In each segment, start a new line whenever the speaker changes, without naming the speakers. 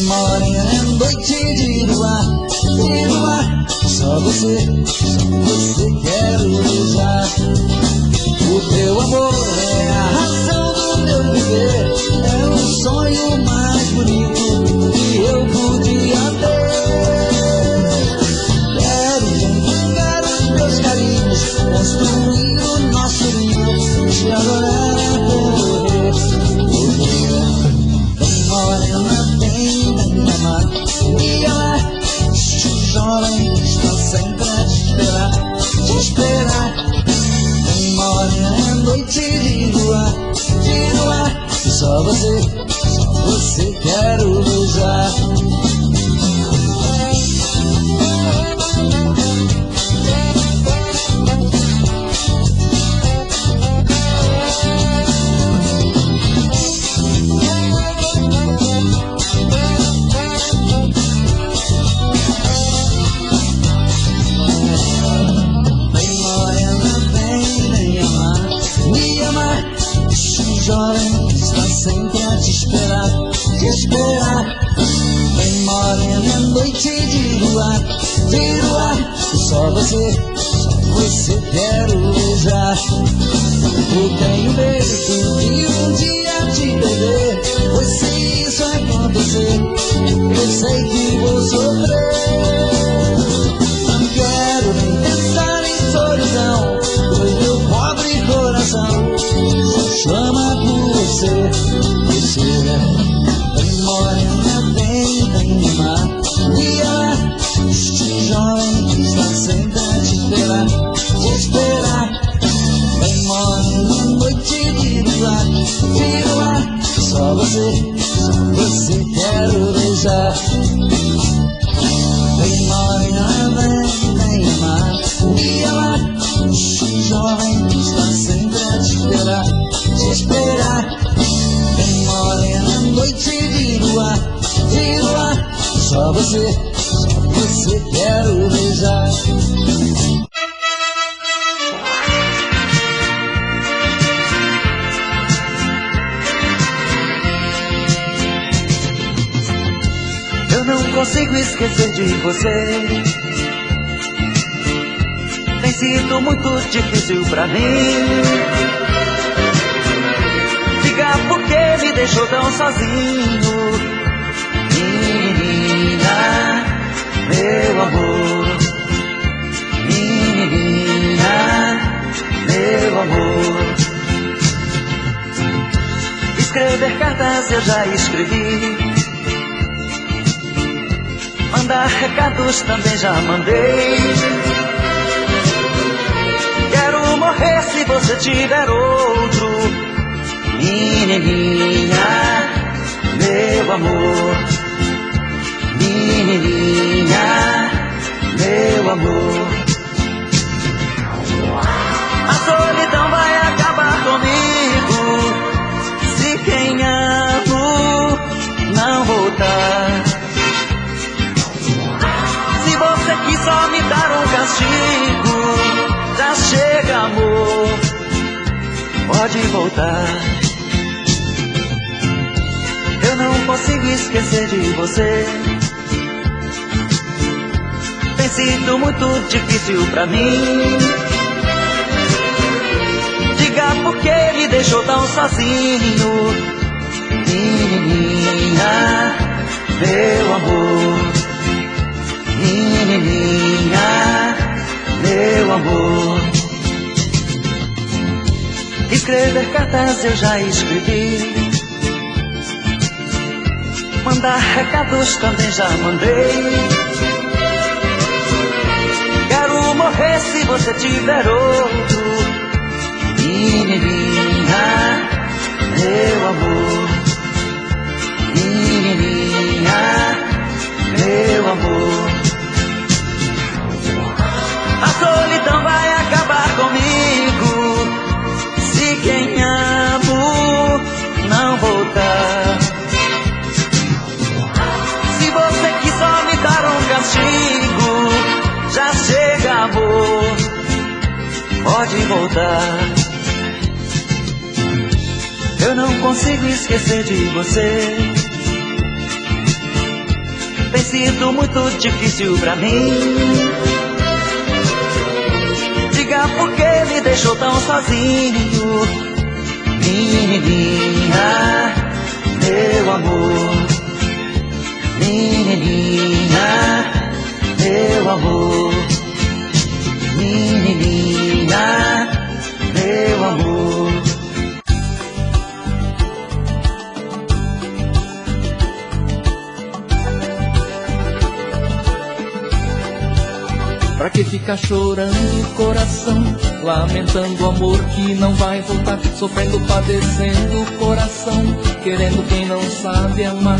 Morena, noite de luar, só você quero beijar. O teu amor é a razão do meu viver, é o sonho mais bonito que eu podia ter. Quero teus carinhos, construir o nosso ninho, te adorar até morrer. Vem morena, vem me amar, me amar. Este jovem está sempre a te esperar. Vem morena, noite de luar, só você quero beijar. Jovem está sempre a te esperar. Vem morena, noite de luar, só você quero beijar. Eu tenho medo de um dia te perder, pois se isso acontecer, eu sei que vou sofrer. Não quero nem pensar em solidão, pois meu pobre coração chama por você. Vem morena, vem me amar, me amar. Este jovem está sempre a te esperar. Vem morena, noite de luar, só você quero beijar. Vem morena, vem me amar, me amar. Este jovem está sempre a te esperar. Vem morena, noite de luar, só você quero beijar.
Eu não consigo esquecer de você, tem sido muito difícil pra mim. Diga por que me deixou tão sozinho, menina, meu amor. Menina, meu amor. Escrever cartas eu já escrevi, mandar recados também já mandei. Quero morrer se você tiver outro, menininha, meu amor. Menininha, meu amor. A solidão vai acabar comigo se quem amo não voltar. Se você quis só me dar um castigo, já chega, amor, pode voltar. Eu não consigo esquecer de você, tem sido muito difícil pra mim. Diga por que me deixou tão sozinho, menininha, meu amor. Menininha, meu amor. Escrever cartas eu já escrevi, mandar recados também já mandei. Quero morrer se você tiver outro, menininha, meu amor. Menininha, meu amor. A solidão vai acabar comigo se quem amo não voltar. Se você quis só me dar um castigo, já chega, amor, pode voltar. Eu não consigo esquecer de você, tem sido muito difícil pra mim. Diga por que me deixou tão sozinho, menininha, meu amor. Menininha, meu amor. Menininha, meu amor.
Pra que ficar chorando o coração, lamentando o amor que não vai voltar, sofrendo, padecendo o coração, querendo quem não sabe amar.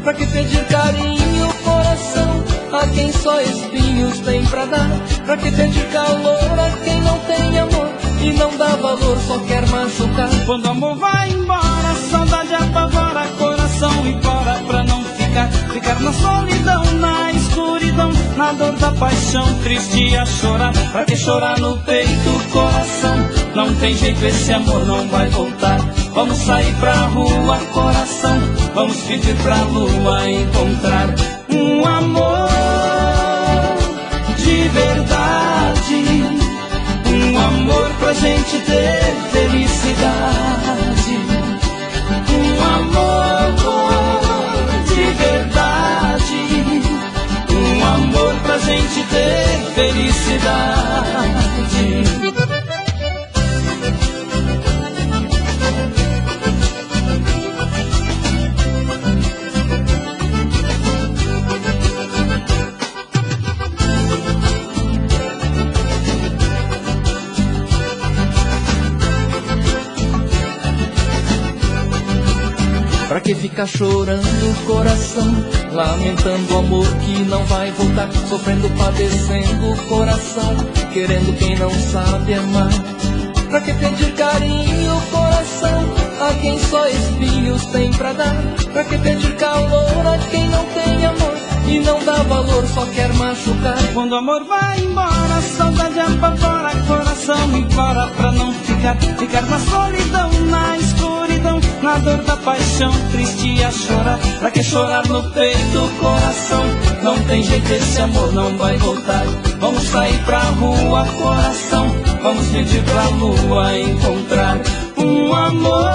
Pra que pedir carinho o coração a quem só espinhos tem pra dar? Pra que pedir calor a quem não tem amor e não dá valor, só quer machucar?
Quando o amor vai embora, a saudade apavora, coração implora pra não ficar na solidão, na escuridão, na dor da paixão, triste a chorar. Pra que chorar no peito o coração? Não tem jeito, esse amor não vai voltar. Vamos sair pra rua, coração, vamos pedir pra lua encontrar um amor de verdade, um amor pra gente ter felicidade, um amor de verdade, um amor pra gente ter felicidade.
Pra que ficar chorando o coração, lamentando o amor que não vai voltar, sofrendo, padecendo o coração, querendo quem não sabe amar? Pra que pedir carinho o coração a quem só espinhos tem pra dar? Pra que pedir calor a quem não tem amor e não dá valor, só quer machucar?
Quando o amor vai embora, a saudade apavora, coração implora pra não ficar na solidão, na escuridão, na dor da paixão, triste a chorar. Pra que chorar no peito o coração? Não tem jeito, esse amor não vai voltar. Vamos sair pra rua, coração, vamos pedir pra lua encontrar um amor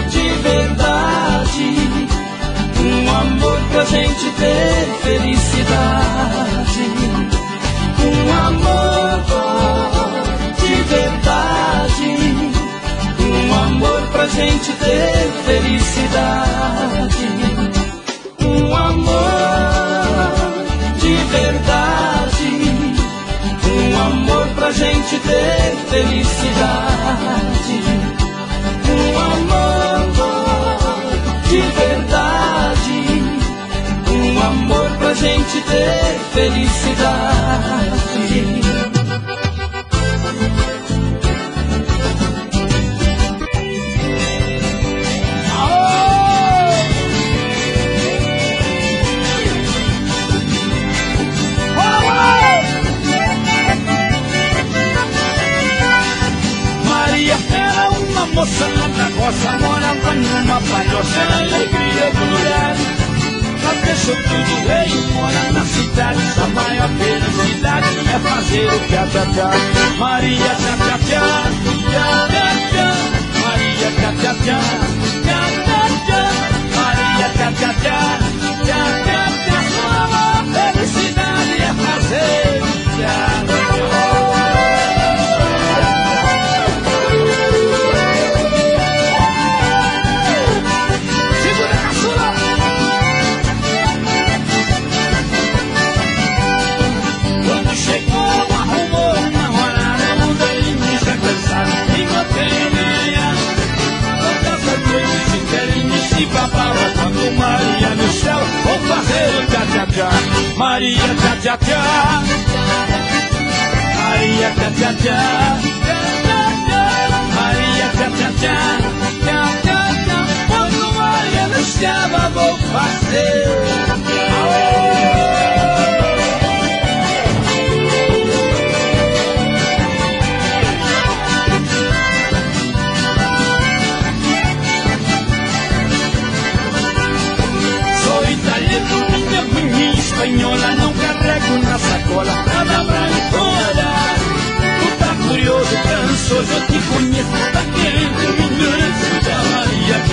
de verdade, um amor pra gente ter felicidade, um amor de verdade, um amor pra gente ter felicidade, um amor de verdade, um amor pra gente ter felicidade, um amor de verdade, um amor pra gente ter felicidade. Moça da roça morava numa palhoça, alegria do lugar. Ela deixou tudo, veio morar na cidade. Sua maior felicidade é fazer o tchá-tchá-tchá. Maria tchá-tchá-tchá, tchá-tchá-tchá. Maria tchá-tchá-tchá, tchá-tchá-tchá. Maria tchá-tchá-tchá, tchá-tchá-tchá. Sua maior felicidade é fazer o tchá-tchá-tchá. Quando Maria no céu, vou fazer o tchá-tchá-tchá. Maria tchá-tchá-tchá, Maria tchá-tchá-tchá, Maria tchá-tchá-tchá, tchá-tchá-tchá. Quando Maria no céu, vou fazer.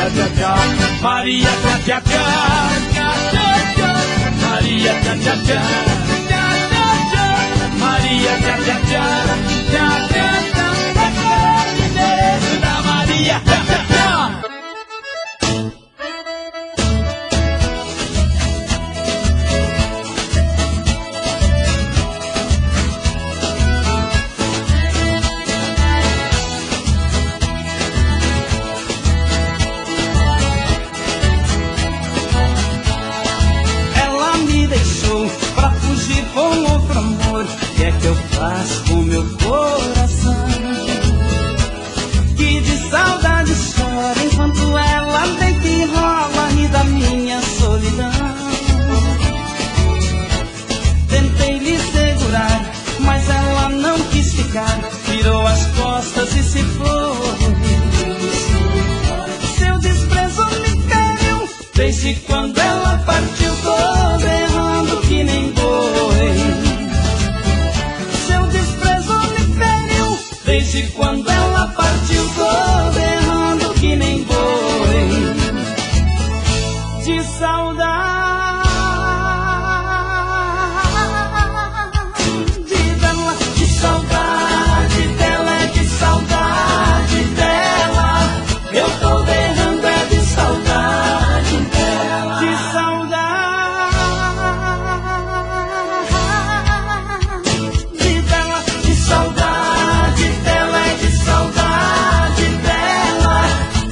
tchá tchá, Maria tchá tchá tchá, tchá tchá tchá, Maria tchá tchá tchá, tchá tchá tchá, Maria tchá tchá tchá, tchá tchá tchá, endereço da Maria tchá tchá tchá. Pra fugir com outro amor, que é que eu faço com meu coração? Que de saudade chora enquanto ela deita e rola ri da minha solidão. Tentei lhe segurar, mas ela não quis ficar, virou as costas e se foi. Seu desprezo me feriu, desde quando ela partiu, tô berrando que nem boi. Seu desprezo me feriu, desde quando ela partiu, tô berrando que nem boi. De saudade dela, de saudade dela, de saudade dela, eu tô berrando é de saudade dela. De saudade dela, de saudade dela,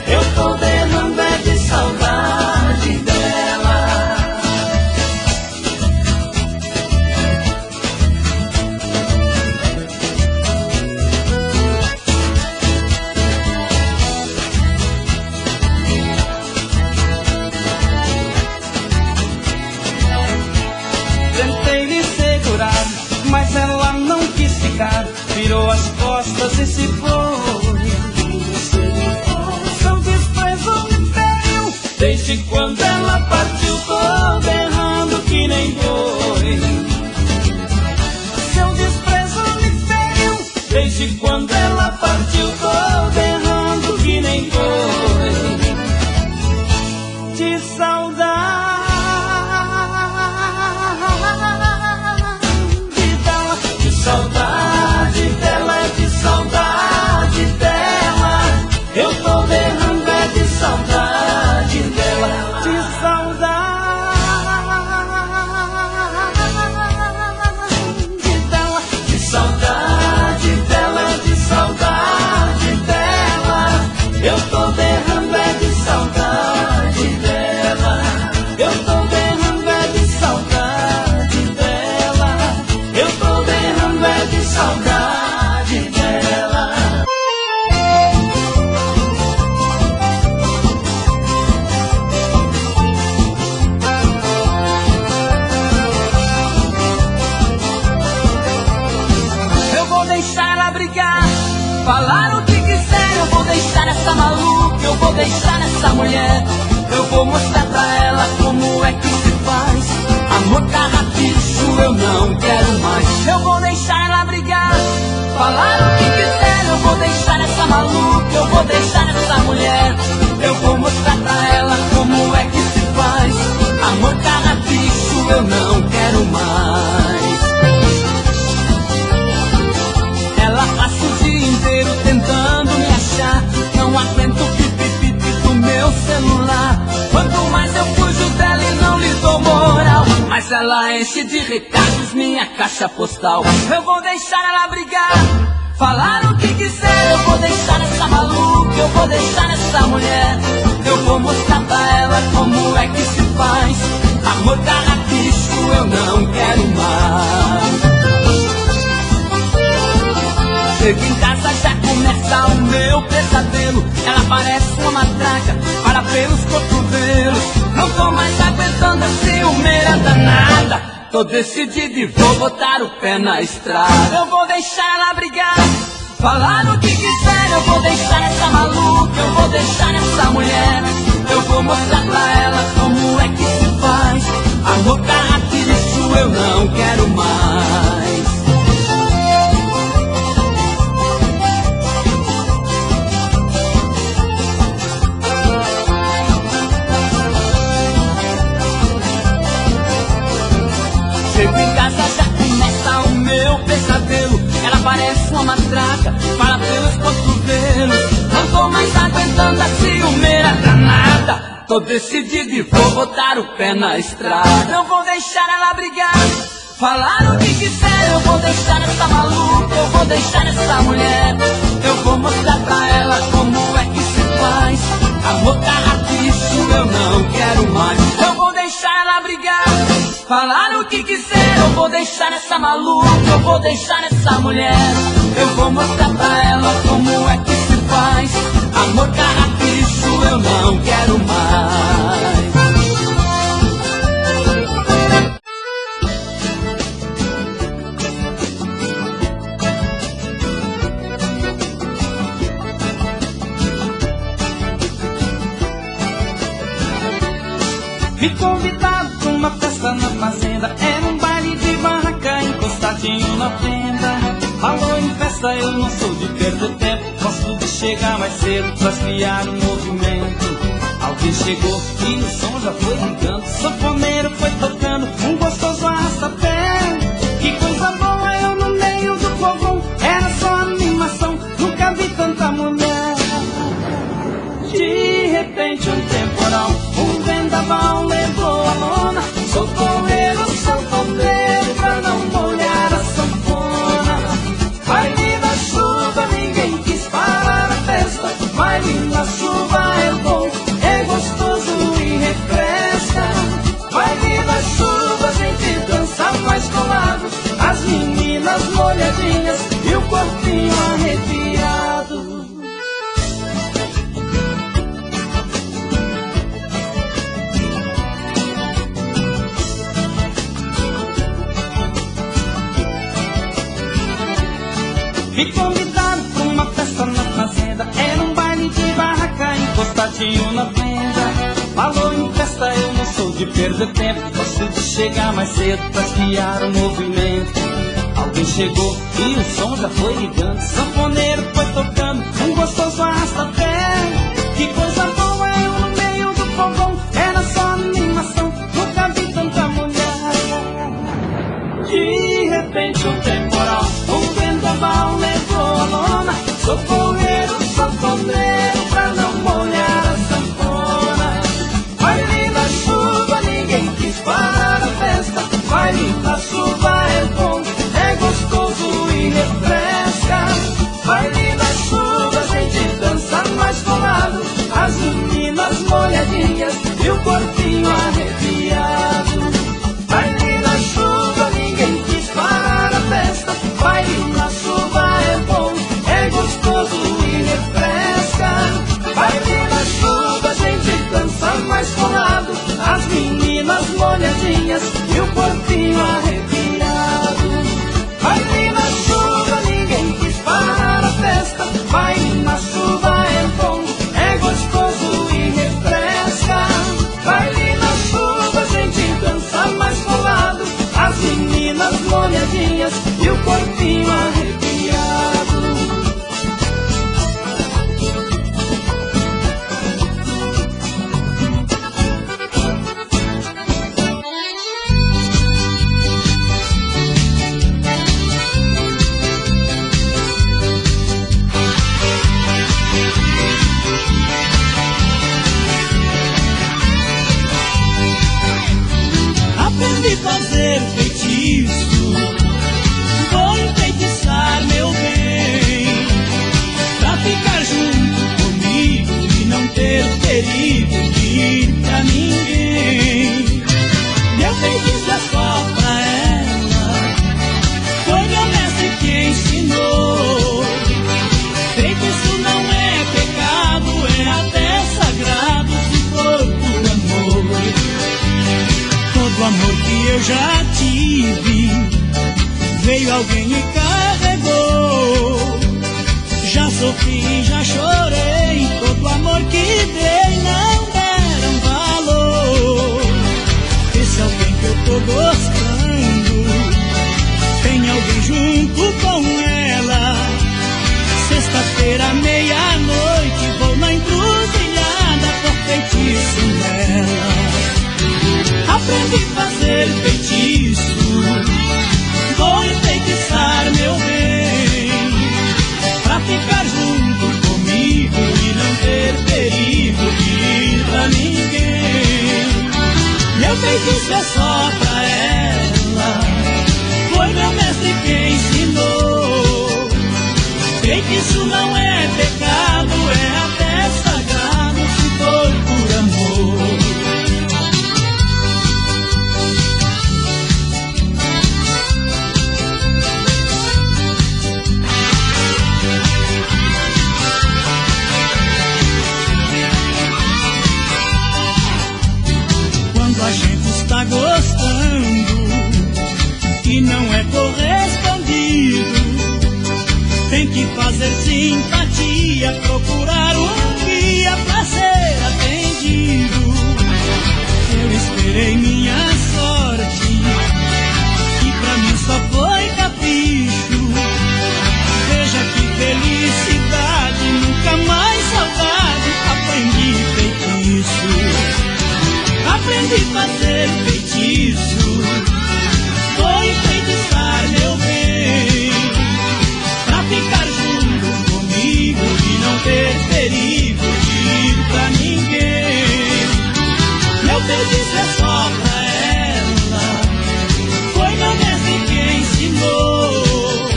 eu tô berrando é de saudade dela. Tentei lhe segurar, mas ela não quis ficar, virou as costas e se foi. Seu desprezo me feriu, desde quando ela partiu, tô berrando que nem boi. Seu desprezo me feriu, desde quando ela partiu, tô berrando que nem boi. De saudade de saudade dela, de saudade dela, eu tô berrando é de saudade dela. De saudade dela, de saudade dela, eu tô berrando é de saudade dela. Eu tô berrando é de saudade dela, eu tô berrando é de saudade dela. Eu vou deixar ela brigar, falar o que quiser, eu vou deixar essa maluca, eu vou deixar essa mulher. Eu vou mostrar pra ela como é que se faz. Amor carrapicho eu não quero mais. Eu vou deixar ela brigar, falar o que quiser, eu vou deixar essa maluca, eu vou deixar essa mulher. Eu vou mostrar pra ela como é que se faz. Amor carrapicho eu não quero mais. Ela passa o dia inteiro tentando me achar, não aguento o pipi-pipi do meu celular. Quanto mais eu fujo dela e não lhe dou moral, mas ela enche de recados minha caixa postal. Eu vou deixar ela brigar, falar o que quiser, eu vou deixar essa maluca, eu vou deixar essa mulher. Eu vou mostrar pra ela como é que se faz. Amor carrapicho eu não quero mais. Chego em casa já começa o meu pesadelo. Ela parece uma matraca, para pelos cotovelos. Não tô mais aguentando a ciumeira danada. Tô decidido e vou botar o pé na estrada. Eu vou deixar ela brigar, falar o que quiser. Eu vou deixar essa maluca, eu vou deixar essa mulher. Eu vou mostrar pra ela como é que se faz. Amor carrapicho eu não quero mais. chego em casa já começa o meu pesadelo. Ela parece uma matraca, fala pelos cotovelos. Não tô mais aguentando a ciumeira danada. Tô decidido e vou botar o pé na estrada. Eu vou deixar ela brigar, falar o que quiser. Eu vou deixar essa maluca, eu vou deixar essa mulher. Eu vou mostrar pra ela como é que se faz. Amor carrapicho eu não quero mais. Eu vou deixar ela brigar, falar o que quiser. Eu vou deixar essa maluca, eu vou deixar essa mulher. Eu vou mostrar pra ela como é que se faz. Amor carrapicho eu não quero mais.
Me convidaram pra uma festa na fazenda. Era um baile de barraca encostadinho na fenda. Falou em festa, eu não sou de perder tempo. Gosto de chegar mais cedo pra criar um movimento. Alguém chegou e o som já foi ligando. Sanfoneiro foi tocando um gostoso arrasta-pé. Que coisa boa, eu no meio do povão. Era só animação, nunca vi tanta mulher. De repente um temporal, um vendaval levou a lona. Socorreiro, sanfoneiro, pra não molhar a sanfona. Baile na chuva, ninguém quis parar a festa. Baile na chuva é bom, é gostoso e refresca. Baile na chuva, a gente dança mais colado. As meninas molhadinhas e o corpinho arrepiado. Me convidaram pra uma festa na fazenda. Era um baile de barraca encostadinho na fenda. Falou em festa, eu não sou de perder tempo. Gosto de chegar mais cedo pra criar um movimento. Alguém chegou e o som já foi ligando. Sanfoneiro foi tocando um gostoso arrasta-pé. Que coisa boa, eu no meio do povão. Era só animação, nunca vi tanta mulher. De repente um temporal, um vendaval levou a lona. Socorreiro, sanfoneiro, pra não molhar a sanfona. Baile na chuva, ninguém quis parar a festa. Baile na chuva é bom, é gostoso e refresca. Baile na chuva, a gente dança mais colado. As meninas molhadinhas e o corpinho arrepiado. Baile na chuva, ninguém quis parar a festa. Baile na chuva é bom, é gostoso e refresca. Baile na chuva, a gente dança mais colado. As meninas molhadinhas e o corpinho arrepiado. Baile na chuva, ninguém quis parar a festa. Baile na chuva é bom, é gostoso e refresca. Baile na chuva, a gente dança mais colado. As meninas molhadinhas e o corpinho arrepiado.
Aprendi a fazer feitiço, vou enfeitiçar meu bem, pra ficar junto comigo e não ter o perigo de ir pra ninguém. Meu feitiço é só pra ela, foi meu mestre que ensinou. Feitiço não é pecado, é até sagrado se for por amor. Todo amor que eu já tive, veio alguém e carregou. Já sofri, já chorei, todo amor que dei não deram valor. Esse alguém que eu tô gostando, tem alguém junto com ela. Sexta-feira, meia-noite, vou na encruzilhada por feitiço nela. Aprendi a fazer feitiço, feitiço é só pra ela, foi meu mestre quem ensinou. Feitiço não é pecado, é até sagrado se for por amor. Quando a gente está gostando e não é correspondido, tem que fazer simpatia, procurar um guia pra ser atendido. Eu esperei minha sorte e pra mim só foi capricho. Veja que felicidade, nunca mais saudade. Aprendi feitiço, aprendi a fazer feitiço. Foi enfeitiçar meu bem, pra ficar junto comigo e não ter perigo de ir pra ninguém. Meu feitiço é só pra ela, foi meu mestre quem ensinou.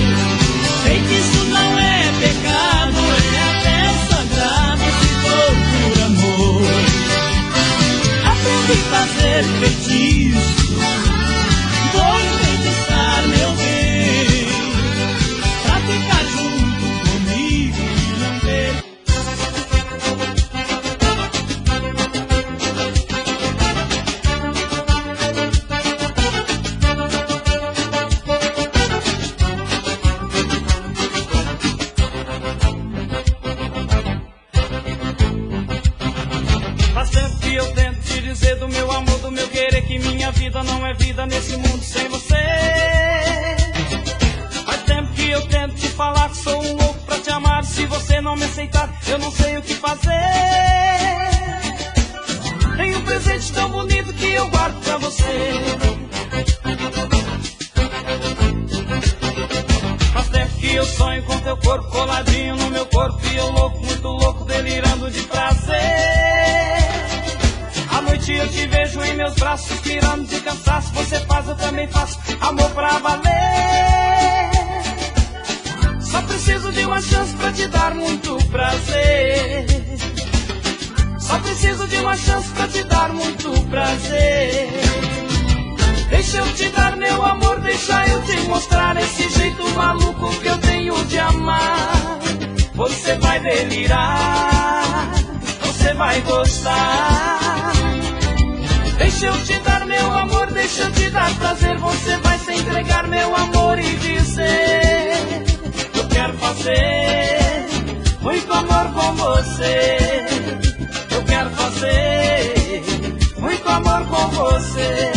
Feitiço não é pecado, é até sagrado se for por amor. Aprendi a fazer feitiço, vou enfeitiçar meu bem, pra ficar junto comigo e não ter. Faz tempo que eu tento te dizer do meu amor, do meu querer, que minha vida não é vida nesse mundo sem você. Faz tempo que eu tento te falar que sou um louco pra te amar. Se você não me aceitar, eu não sei o que fazer. Tenho um presente tão bonito que eu guardo pra você. Faz tempo que eu sonho com teu corpo coladinho no meu corpo, e eu louco, muito louco, delirando de prazer. À noite eu te vejo em meus braços, suspirando de cansaço. Você faz, eu também faço, amor pra valer. Só preciso de uma chance pra te dar muito prazer. Só preciso de uma chance pra te dar muito prazer. Deixa eu te dar meu amor, deixa eu te mostrar esse jeito maluco que eu tenho de amar. Você vai delirar, você vai gostar. Deixa eu te dar meu amor, deixa eu te dar prazer. Você vai se entregar meu amor e dizer: eu quero fazer muito amor com você. Eu quero fazer muito amor com você.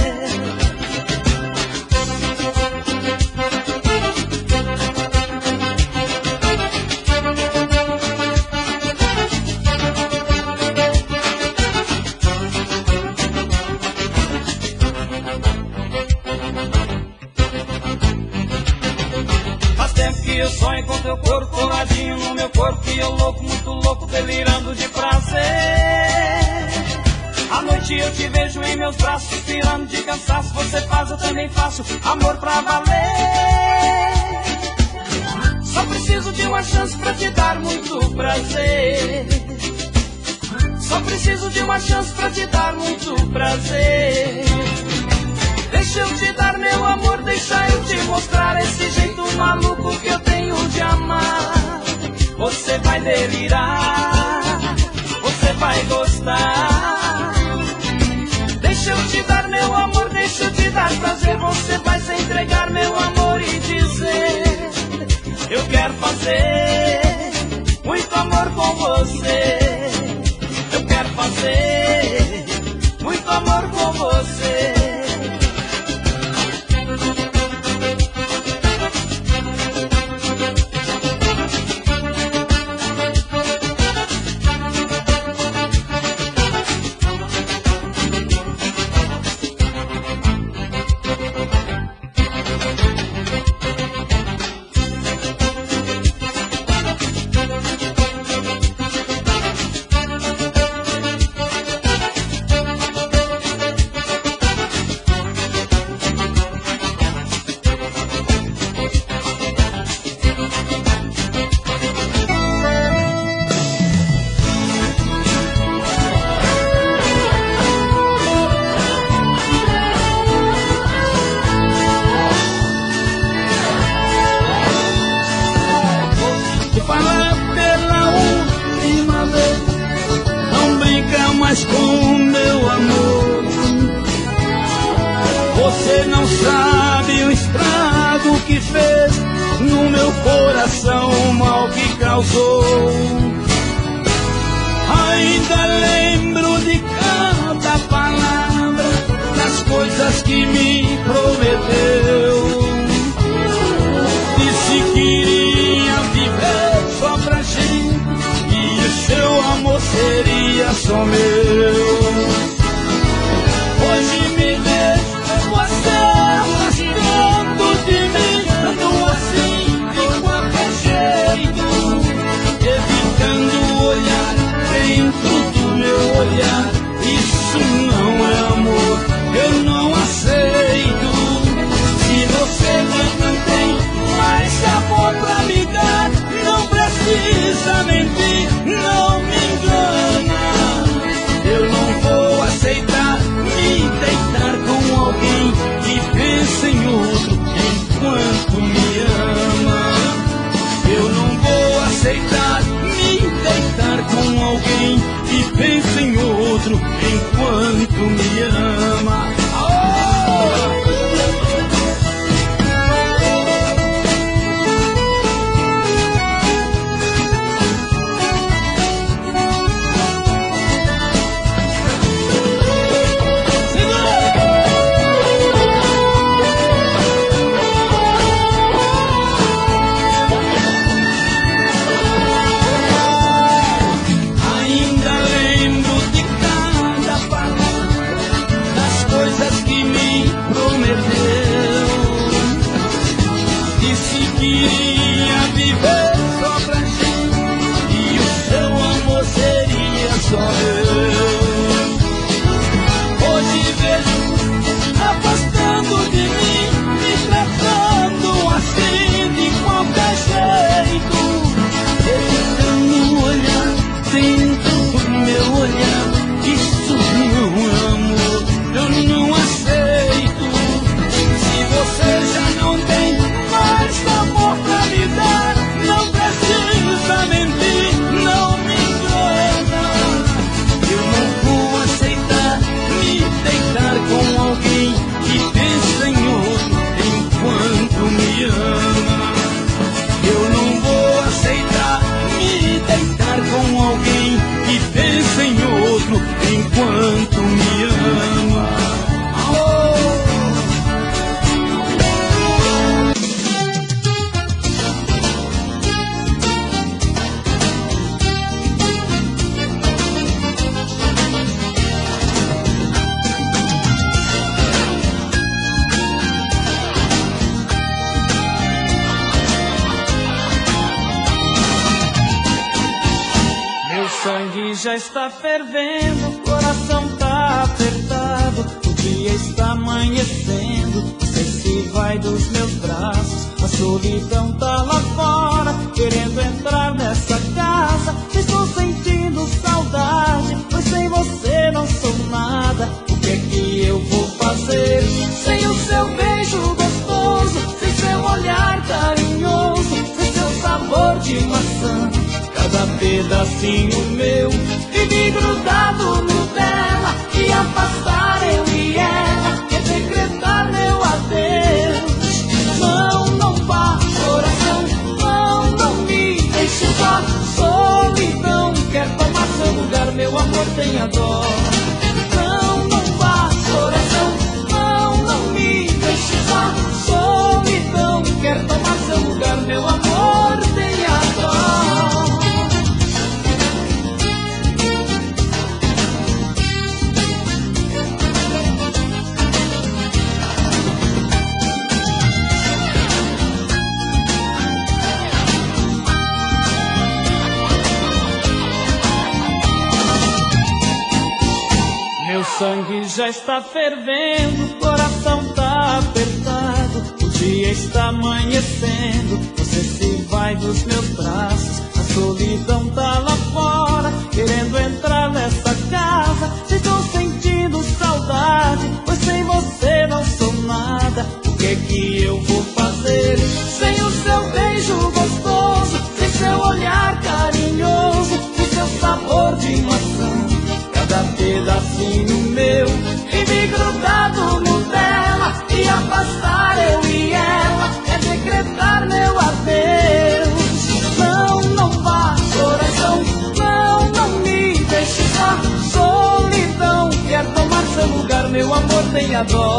Eu sonho com teu corpo coladinho no meu corpo, e eu louco, muito louco, delirando de prazer. À noite eu te vejo em meus braços, suspirando de cansaço. Você faz, eu também faço, amor pra valer. Só preciso de uma chance pra te dar muito prazer. Só preciso de uma chance pra te dar muito prazer. Deixa eu te dar meu amor, deixa eu te mostrar esse jeito maluco que eu tenho de amar. Você vai delirar, você vai gostar. Deixa eu te dar meu amor, deixa eu te dar prazer. Você vai se entregar meu amor e dizer: eu quero fazer muito amor com você. Eu quero fazer muito amor com você. não sabe o estrago que fez no meu coração, o mal que causou. Ainda lembro de cada palavra, das coisas que me prometeu. Disse que iria viver só pra gente e o seu amor seria só meu. Hoje me vejo você afastando de mim, ando assim de qualquer jeito, evitando olhar dentro do meu olhar. Isso não é amor, eu não aceito. Se você não tem mais amor pra me dar, não precisa mentir, não me engana. Eu não vou aceitar me deitar com alguém que pensa em outro enquanto me ama. Eu não vou aceitar me deitar com alguém que pensa em outro enquanto me ama. Hoje vejo afastando de mim, me tratando assim de qualquer jeito, evitando olhar dentro do meu olhar. Isso não é amor, eu não aceito. Se você já não tem mais amor pra me dar, não precisa mentir, não me engana. Eu não vou aceitar me deitar com alguém que pensa em outro enquanto me ama. Eu não vou aceitar me deitar com alguém que pensa em outro enquanto me ama. Já está fervendo, o coração tá apertado, o dia está amanhecendo, não sei se vai dos meus braços, a solidão tá lá fora, querendo entrar nessa casa, estou sentindo saudade, pois sem você não sou nada, o que é que eu vou fazer? Sem o seu beijo gostoso, sem seu olhar carinhoso, sem seu sabor de maçã, cada pedacinho meu vive grudado no dela, e afastar eu e ela quer decretar meu adeus. Não, não vá, coração, não, não me deixe só. Solidão quer tomar seu lugar, meu amor, tenha dó. Não, não vá, coração, não, não me deixe só. Solidão quer tomar seu lugar, meu amor, tenha dó. Meu sangue já está fervendo, o coração tá apertado, o dia está amanhecendo, você se vai dos meus braços, a solidão tá lá fora, querendo entrar nessa casa, estou sentindo saudade, pois sem você não sou nada, o que é que eu vou fazer? Sem o seu beijo gostoso, sem seu olhar carinhoso, sem seu sabor de maçã, cada pedacinho meu vive grudado no dó.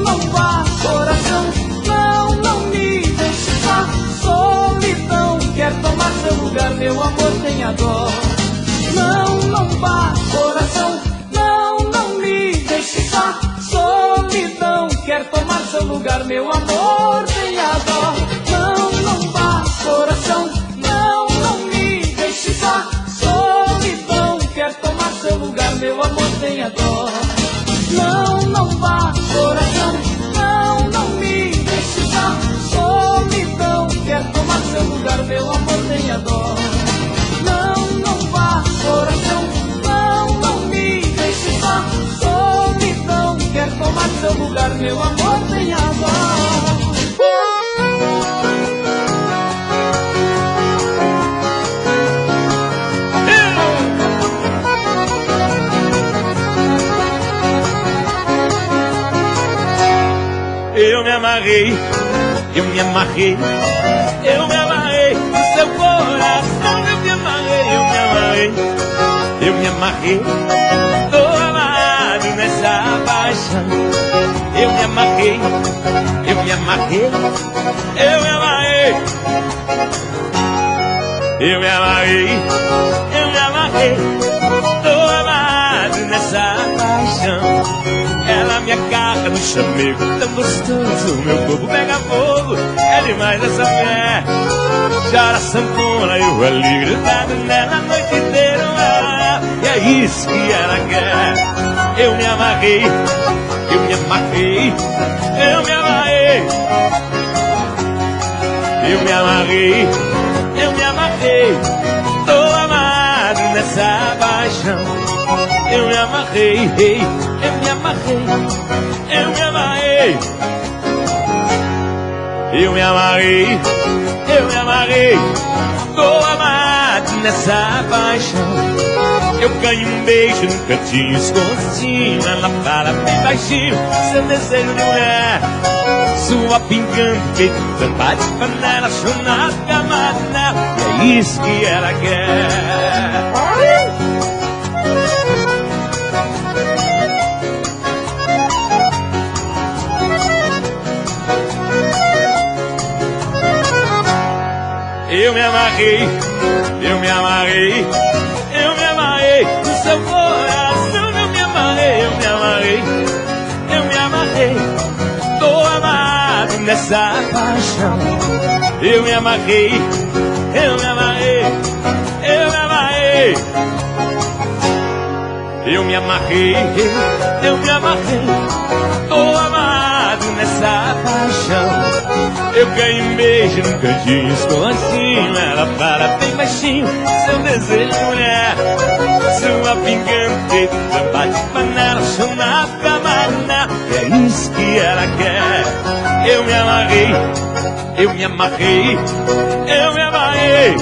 Não vá, coração, não me deixe só. Solidão quer tomar seu lugar, meu amor, tenha dó. Não vá, coração, não me deixe só. Solidão quer tomar seu lugar, meu amor, tenha dó. Não vá, coração, não me deixe só. Solidão quer tomar seu lugar, meu amor, tenha dó. Não vá, coração, não me deixe só. Solidão quer tomar seu lugar, meu amor, tenha dó. Não vá, coração, não me deixe só. Solidão quer tomar seu lugar, meu amor, tenha dó.
Eu me amarrei, eu me amarrei, eu me amarrei no seu coração. Eu me amarrei, eu me amarrei, eu me amarrei, tô amarrado nessa paixão. Eu me amarrei, eu me amarrei, eu me amarrei, eu me amarrei, eu me amarrei, tô amarrado nessa paixão. Ela me agarra no chamego, tão gostoso, meu corpo pega fogo, é demais essa mulher. Chora sanfona, eu ali grudado nela a noite inteira. E é isso que ela quer. Eu me amarrei, eu me amarrei, eu me amarrei, eu me amarrei, eu me amarrei, tô amado nessa paixão. Eu me amarrei, eu me amarrei, eu me amarrei, eu me amarrei, eu me amarrei, tô amado nessa paixão. Eu ganho um beijo no cantinho escondidinho, ela fala bem baixinho, seu desejo de mulher. Sua pingando, feito tampa de panela, chonado, camado nela, e é isso que ela quer. Eu me amarrei, eu me amarrei, eu me amarrei no seu coração. Eu me amarrei, eu me amarrei, eu me amarrei, tô amado nessa paixão. Eu me amarrei, eu me amarrei, eu me amarrei, eu me amarrei, eu me amarrei, tô amado nessa paixão. Eu ganho um beijo no cantinho escondidinho, ela fala bem baixinho, seu desejo de mulher. Sua pingante, tampa de panela, chonado, camarina, é isso que ela quer. Eu me amarrei, eu me amarrei, eu me amarrei,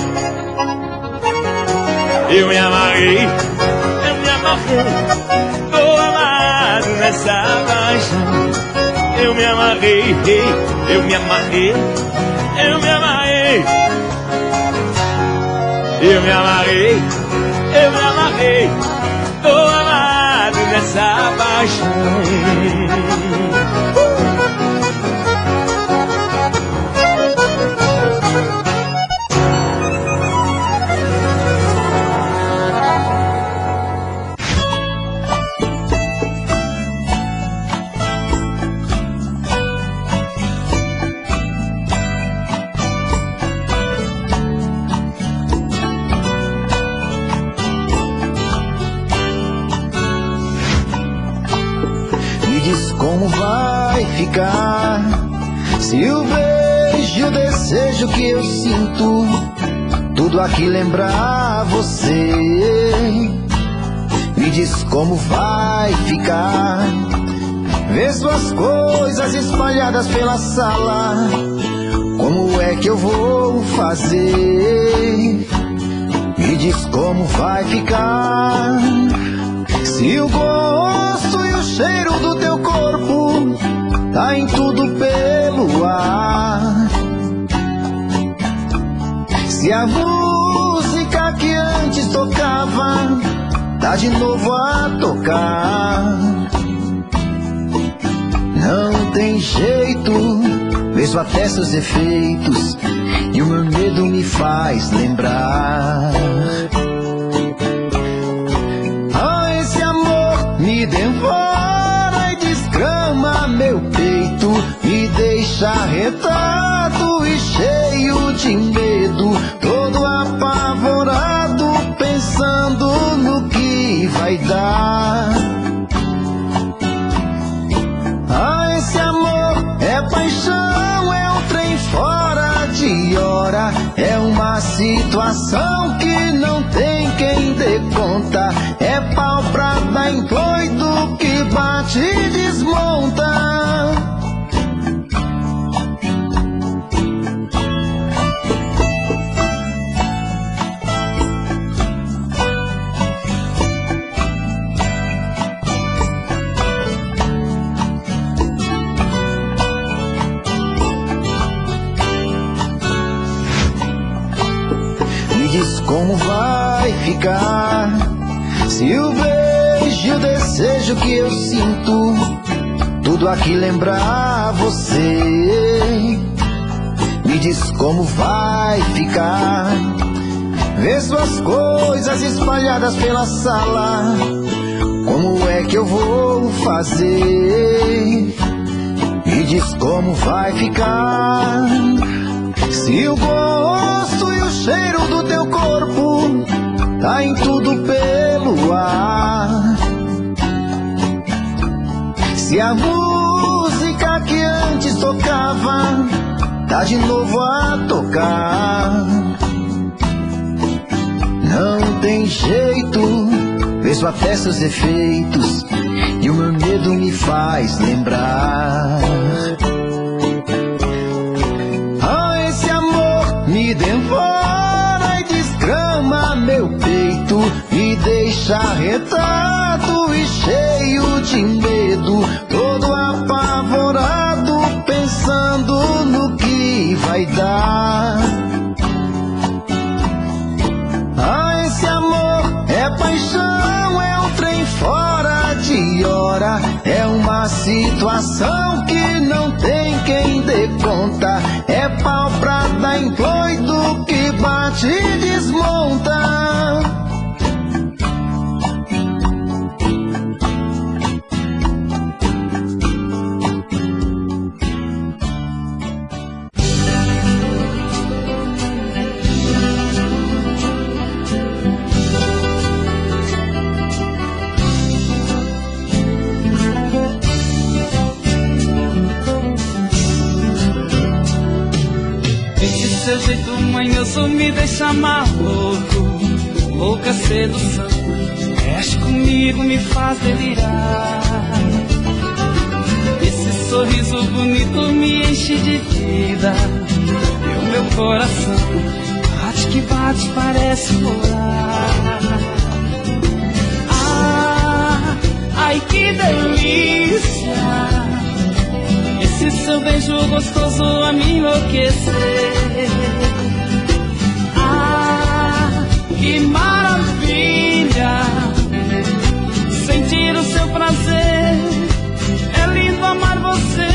eu me amarrei, eu me amarrei, tô amado nessa paixão. Eu me amarrei, eu me amarrei, eu me amarrei, eu me amarrei, eu me amarrei, tô amado nessa paixão.
Como vai ficar se o beijo, o desejo que eu sinto, tudo aqui lembrar você? Me diz como vai ficar, ver suas coisas espalhadas pela sala, como é que eu vou fazer? Me diz como vai ficar se o gosto e o cheiro do teu corpo tá em tudo pelo ar. Se a música que antes tocava tá de novo a tocar. tem jeito, vejo até seus efeitos, e o meu medo me faz lembrar. Ah, esse amor me devora e desgrama meu peito, me deixa arretado e cheio de medo, todo apavorado, pensando no que vai dar. Ah, esse amor é paixão, é um trem fora de hora, é uma situação que não tem quem dê conta, é pau pra dar em doido que bate e desmonta. Diz como vai ficar se o beijo e o desejo que eu sinto tudo aqui lembrar você. Me diz como vai ficar ver suas coisas espalhadas pela sala, como é que eu vou fazer? Me diz como vai ficar se o gosto e o cheiro do teu corpo tá em tudo pelo ar, se a música que antes tocava tá de novo a tocar. Não tem jeito, vejo até seus efeitos, e o meu medo me faz lembrar. Me devora e desgrama meu peito, me deixa arretado e cheio de medo, todo apavorado, pensando no que vai dar. Ah, esse amor é paixão, é um trem fora de hora, é uma situação que não tem quem dê conta, é pau pra dar em doido que bate e desmonta.
Seu jeito manhoso me deixa maluco, louca sedução, mexe comigo, me faz delirar. Esse sorriso bonito me enche de vida, e o meu coração bate que bate, parece voar. Ah, ai que delícia, esse seu beijo gostoso a me enlouquecer. Ah, que maravilha, sentir o seu prazer, é lindo amar você.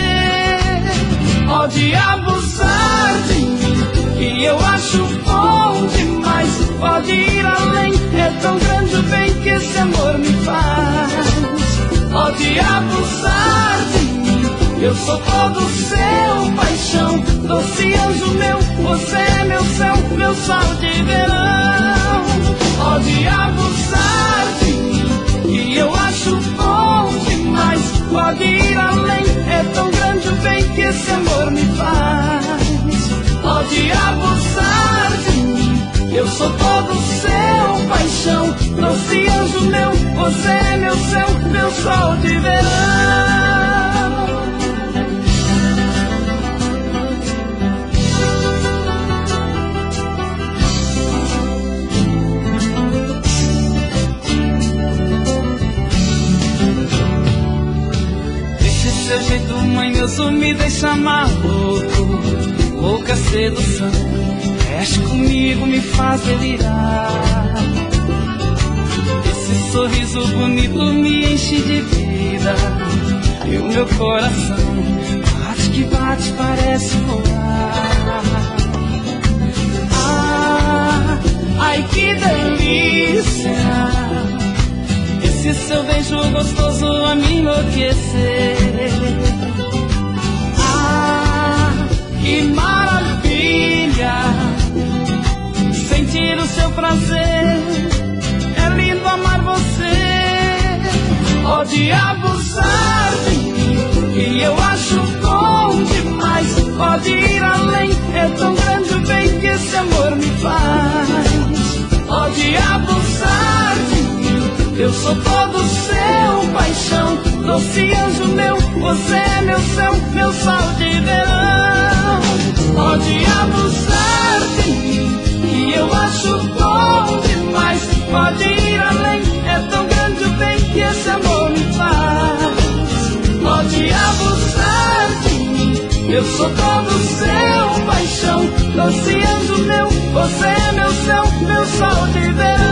Pode abusar de mim, que eu acho bom demais, pode ir além, é tão grande o bem que esse amor me faz. Pode abusar de mim, eu sou todo seu, paixão, doce anjo meu, você é meu céu, meu sol de verão. Pode abusar de mim, que eu acho bom demais, pode ir além, é tão grande o bem que esse amor me faz. Pode abusar de mim, eu sou todo seu, paixão, doce anjo meu, você é meu céu, meu sol de verão. Seu jeito manhoso me deixa maluco, louca sedução, mexe comigo, me faz delirar. Esse sorriso bonito me enche de vida, e o meu coração bate parece voar. Ai que delícia, esse seu beijo gostoso a me enlouquecer. Que maravilha, sentir o seu prazer, é lindo amar você. Pode abusar de mim, e eu acho bom demais. Pode ir além, é tão grande o bem que esse amor me faz. Pode abusar de mim, eu sou todo seu paixão. Doce anjo meu, você é meu céu, meu sol de verão. Pode abusar de mim, que eu acho bom demais. Pode ir além, é tão grande o bem que esse amor me faz. Pode abusar de mim, eu sou todo seu paixão. Doce anjo meu, você é meu céu, meu sol de verão.